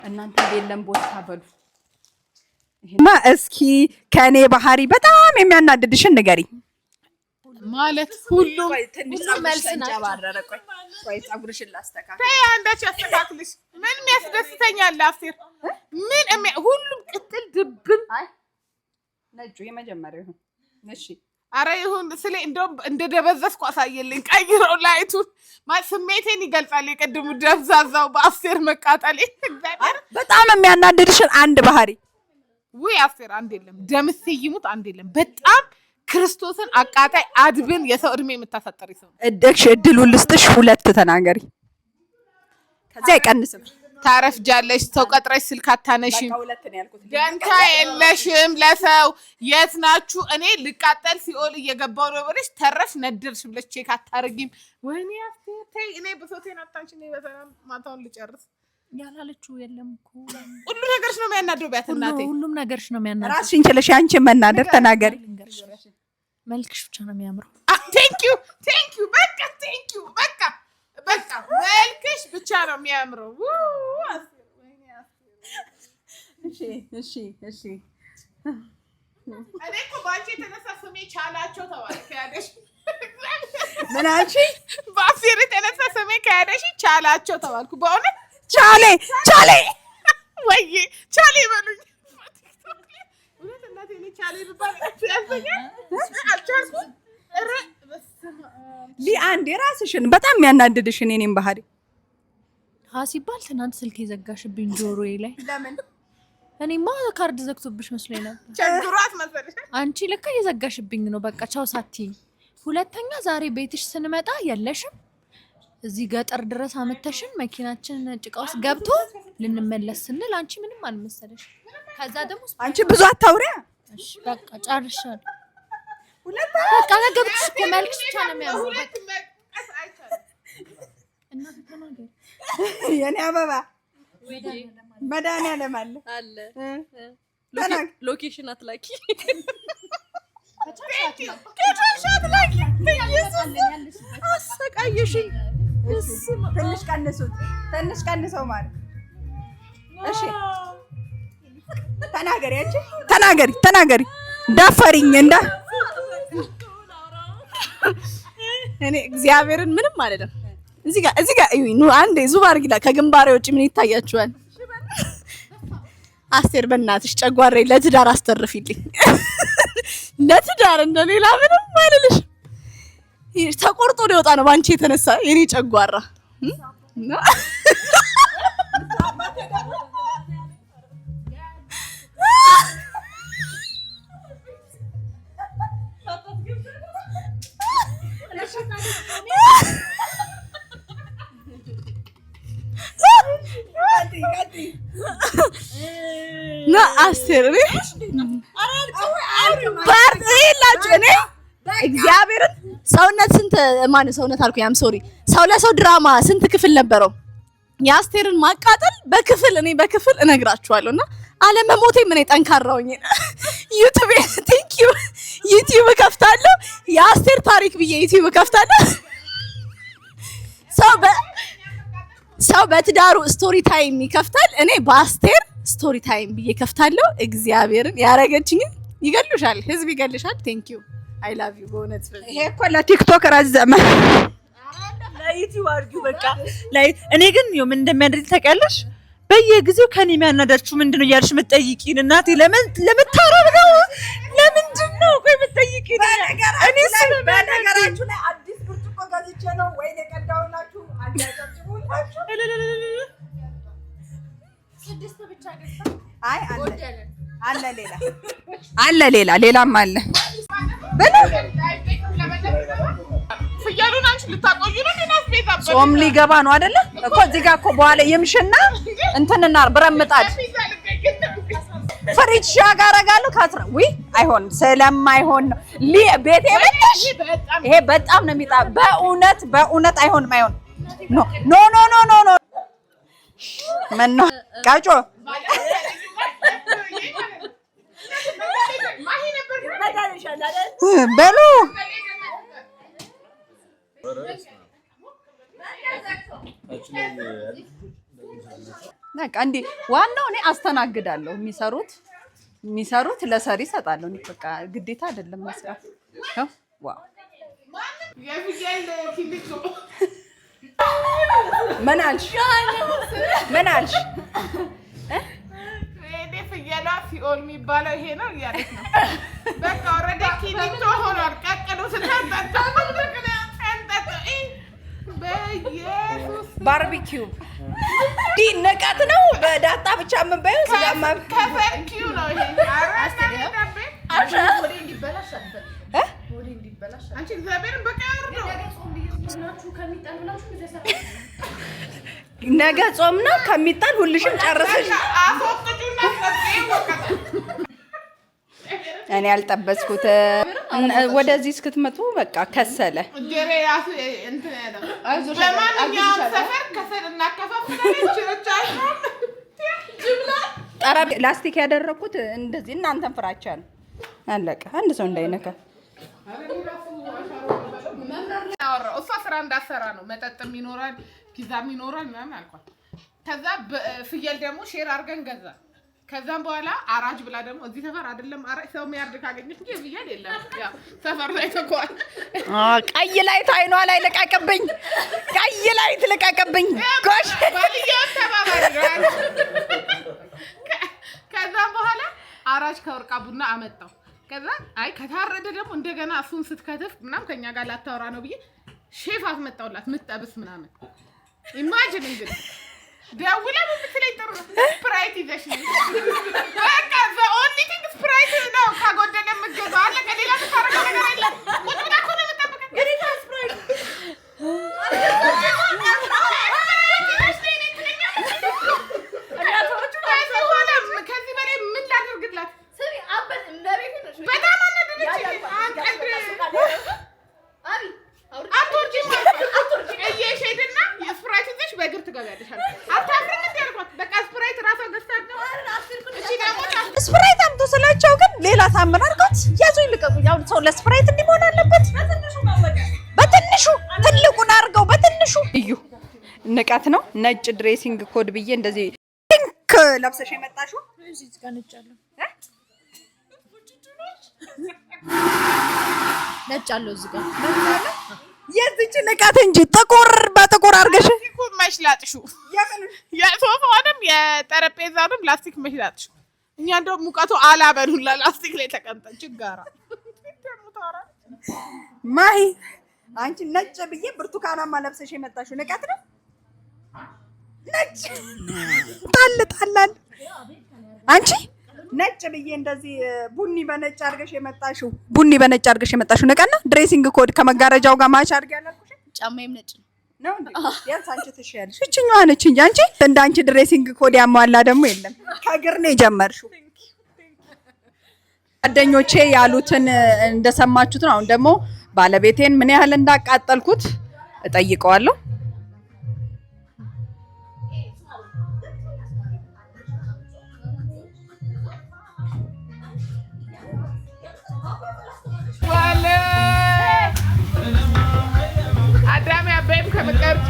እናንተ የለም ቦታ በሉ እስኪ ከኔ ባህሪ በጣም የሚያናድድሽን ንገሪ ማለት ሁሉም መልስ ናባረረ ቆይ ፀጉርሽን ላስተካክል አንዳች ያስተካክልሽ ምን የሚያስደስተኛል አፍቴር ምን ሁሉም ቅጥል ድብን ነጩ የመጀመሪያው ይሁን እሺ አረ ይሁን ስለ እንደም እንደደበዘስኩ አሳየልኝ ቀይረው ላይቱን ስሜቴን ይገልጻል የቀድሙ ደብዛዛው በአፍቴር መቃጠል በጣም የሚያናድድሽን አንድ ባህሪ ወይ አፍቴር አንድ የለም ደምሴ ይሙት አንድ የለም በጣም ክርስቶስን አቃጣይ አድብን የሰው እድሜ የምታፈጠሪ ሰው እደክሽ እድሉን ልስጥሽ ሁለት ተናገሪ ከዛ አይቀንስም ታረፍጃለሽ ሰው ቀጥረሽ ስልክ አታነሺም ሁለት ነው ያልኩት ደንታ የለሽም ለሰው የት ናችሁ እኔ ልቃጠል ሲኦል እየገባው ነው ብለሽ ተረፍ ነድርሽ ብለሽ ቼክ አታርጊም ወይኔ አፍቴር እኔ በሶቴን አጣንሽ ነው በሰላም ማታውን ልጨርስ ያላለችው የለም እኮ ሁሉ ነገርሽ ነው የሚያናደው ቢያትናቴ ሁሉም ነገርሽ ነው የሚያናደው ራስሽን ችለሽ አንቺ መናደር ተናገሪ መልክሽ ብቻ ነው የሚያምረው ቴንክ ዩ በቃ መልክሽ ብቻ ነው የሚያምረው እሺ እኔ እኮ ባንቺ የተነሳ ስሜ ቻላቸው ተባልክ ያደሽ ምን አንቺ በአፍቴር የተነሳ ስሜ ከያደሽ ቻላቸው ተባልኩ በእውነት ቻሌ ወይ ቻሌ በሉኝ እውነት እናቴ እኔ ቻሌ ብባል ያዘኛል አልቻልኩም አንዴ ራስሽን በጣም የሚያናድድሽን የኔን ባህሪ ሲባል ትናንት ስልክ የዘጋሽብኝ ጆሮዬ ላይ ለምን እኔማ ካርድ ዘግቶብሽ መስሎኝ ነበር ቸግሯት መሰለሽ አንቺ ለካ የዘጋሽብኝ ነው በቃ ቻው ሳትይኝ ሁለተኛ ዛሬ ቤትሽ ስንመጣ የለሽም እዚህ ገጠር ድረስ አመተሽን መኪናችን ጭቃ ውስጥ ገብቶ ልንመለስ ስንል አንቺ ምንም አልመሰለሽ ከዛ ደግሞ አንቺ ብዙ አታውሪያ እሺ በቃ ጨርሻለሁ በቃ ነገርኩሽ እኮ መልክሽ ብቻ ነው የሚያምረው እና ተናገር የኔ አበባ መድኃኒዓለም አለ ሎኬሽን አትላኪ ከቻልሻት ላኪ አሰቃየሽኝ ትንሽ ቀንሰው ማለት እሺ ተናገሪ ዳፈሪኝ እንዳ እኔ እግዚአብሔርን ምንም አይደለም እዚህ ጋር ኑ አንዴ ዙም አድርጊላ ከግንባሬ ውጪ ምን ይታያችኋል አስቴር በእናትሽ ጨጓሬ ለትዳር አስተርፊልኝ ለትዳር እንደሌላ ምንም አይደልሽ ተቆርጦ ሊወጣ ነው ባንቺ የተነሳ የኔ ጨጓራ ና አስቴር ፓርቲ ይላችሁ እኔ እግዚአብሔርን ሰውነት ስንት ማን ሰውነት አልኩኝ አም ሶሪ ሰው ለሰው ድራማ ስንት ክፍል ነበረው የአስቴርን ማቃጠል በክፍል እነግራችኋለሁና አለመሞቴ ምን ጠንካራውኝ ዩቲዩብ ቴንክ ዩ ዩቲዩብ ከፍታለሁ የአስቴር ታሪክ ብዬ ዩቲዩብ ከፍታለሁ ሰው በትዳሩ ስቶሪ ታይም ይከፍታል እኔ በአስቴር ስቶሪ ታይም ብዬ ከፍታለሁ እግዚአብሔርን ያረጋችኝ ይገልሻል ህዝብ ይገልሻል ቴንክ ዩ አይ ላቭ ዩ በእውነት ይሄ እኮ ለቲክቶክ ረዘመ ለዩቲዩብ አድርጊው በቃ እኔ ግን ምን እንደሚያደርግ ታውቂያለሽ በየጊዜው ከኔ የሚያናዳችሁ ምንድነው እያልሽ የምትጠይቂን እናቴ ለምታረብ ነው ለምንድን ነው ቆይ የምትጠይቂን እኔ በነገራችሁ ላይ አዲስ ብርጭቆ ገዝቼ ነው ወይኔ ቀዳውላችሁ አዳጫጭቡላችሁ ስድስት ብቻ ገዝታ አይ አለ ሌላም አለ ፍያሉን አንቺ ልታቆዩ ነው እናስ ቤት አበደ ጾም ሊገባ ነው አይደለ እኮ እዚህ ጋር እኮ በኋላ ይምሽና እንትንና ብረምጣድ ፍሪጅ ሻጋ አረጋለሁ ካትራ ወይ አይሆን ስለማይሆን ቤቴ በታሽ ይሄ በጣም ነው የሚጣ በእውነት አይሆን ኖ ምን ነው ቃጮ በሉ በቃ እንዴ ዋናው እኔ አስተናግዳለሁ። የሚሰሩት ለሰሪ እሰጣለሁ። እኔ በቃ ግዴታ አይደለም መስራት። ዋው የፍየል ኪሊቶ ምን አልሽ? እኔ ፍየሏ ሲኦል የሚባለው ይሄ ነው እያለች ነው። በቃ ኦልሬዲ ኪሊቶ ሆኗል። ቀቅሎ ስታጠጣ በኢየሱስ ባርቢኪው ዲ ንቀት ነው። በዳጣ ብቻ የምንበየው ስለማ ከፈርኪው ነው ይሄ። አንቺ እግዚአብሔርን በቃ ያርደው ነገ ጾም ነው ከሚጣል ሁልሽም ጨርሰሽ አፎቅቱና እኔ ያልጠበስኩት ወደዚህ እስክትመጡ በቃ ከሰለ ጀሬ ያሱ እንትን ያለው በማንኛውም ሰፈር ከሰል እናከፋፍላለን። ችሮቻችሁ ጠረጴ ላስቲክ ያደረኩት እንደዚህ እናንተን ፍራቻ ነው። አለቀ። አንድ ሰው እንዳይነካ እሷ ስራ እንዳሰራ ነው። መጠጥም ይኖራል፣ ፒዛም ይኖራል ምናምን አልኳት። ከዛ ፍየል ደግሞ ሼር አድርገን ገዛ። ከዛም በኋላ አራጅ ብላ ደግሞ እዚህ ሰፈር አይደለም አራጅ ሰው የሚያርድ ካገኘች እንጂ ፍየል የለም። ያው ሰፈር ላይ ተቋል። ቀይ ላይት አይኗ ላይ ልቀቅብኝ፣ ቀይ ላይት ልቀቅብኝ። ጎሽ ባልየው ተባባሪ ነው። ከዛም በኋላ አራጅ ከወርቃ ቡና አመጣው። ከዛ አይ ከታረደ ደግሞ እንደገና እሱን ስትከትፍ ምናምን ከኛ ጋር ላታወራ ነው ብዬ ሼፍ አስመጣውላት ምትጠብስ ምናምን። ኢማጂን እንግዲህ ደውላ በምትለኝ ጥሩ ነው ስፕራይት ይዘሽ ነው በቃ ኦንሊ ቲንግ ስፕራይት ነው። ካጎደለ የምትገዛ አለ ከሌላ የምታረገው ነገር የለም። ቁጭ ብላ እኮ ነው የምትጠብቀው። ግዴታ ስፕራይት ከዚህ በላይ ምን ላድርግላት? በጣም እየሄድና የስፕራይት ይዘሽ በእግር ትገቢያለሽ። አታፍሪም እንደ ያልኳት በቃ ስፕራይት እራሷ ገዝታ ነው። እሺ ደግሞ ስፕራይት አምጡ ስላቸው ግን ሌላ ታምር አድርገውት ያዙኝ ልቀቁኝ። አሁን ሰው ለስፕራይት እንዲሆን አለበት። በትንሹ ትልቁን አድርገው በትንሹ እዩ። ንቀት ነው። ነጭ ድሬሲንግ ኮድ ብዬ እንደዚህ ፒንክ ለብሰሽ የመጣሽው እዚህ ጋር ነጭ አለው ነጭ አለው እዚህ ጋር የዚች ንቀት እንጂ ጥቁር በጥቁር አድርገሽ መሽላጥሹ የሶፋውንም የጠረጴዛውንም ላስቲክ መሽላጥሹ። እኛ እንደው ሙቀቱ አላበሉላ ላስቲክ ላይ ተቀምጠን ችጋራ ማሂ አንቺ ነጭ ብዬ ብርቱካናማ ለብሰሽ የመጣሽው ንቀት ነው። ነጭ ጣል አንቺ ነጭ ብዬ እንደዚህ ቡኒ በነጭ አድርገሽ የመጣሽው ንቀት ነው። ድሬሲንግ ኮድ ከመጋረጃው ጋር ማች አድርገ ያላልኩሽ ጫማዬም ነጭ ነው እንዴ? ያንስ አንቺ ትሽያለሽ። እችኛዋ ነች እንጂ አንቺ እንዳንቺ ድሬሲንግ ኮድ ያሟላ ደግሞ የለም። ከእግር ነው የጀመርሽው። ጓደኞቼ ያሉትን እንደሰማችሁት ነው። አሁን ደግሞ ባለቤቴን ምን ያህል እንዳቃጠልኩት እጠይቀዋለሁ። አዳሜ አባይም ከመቀርጭ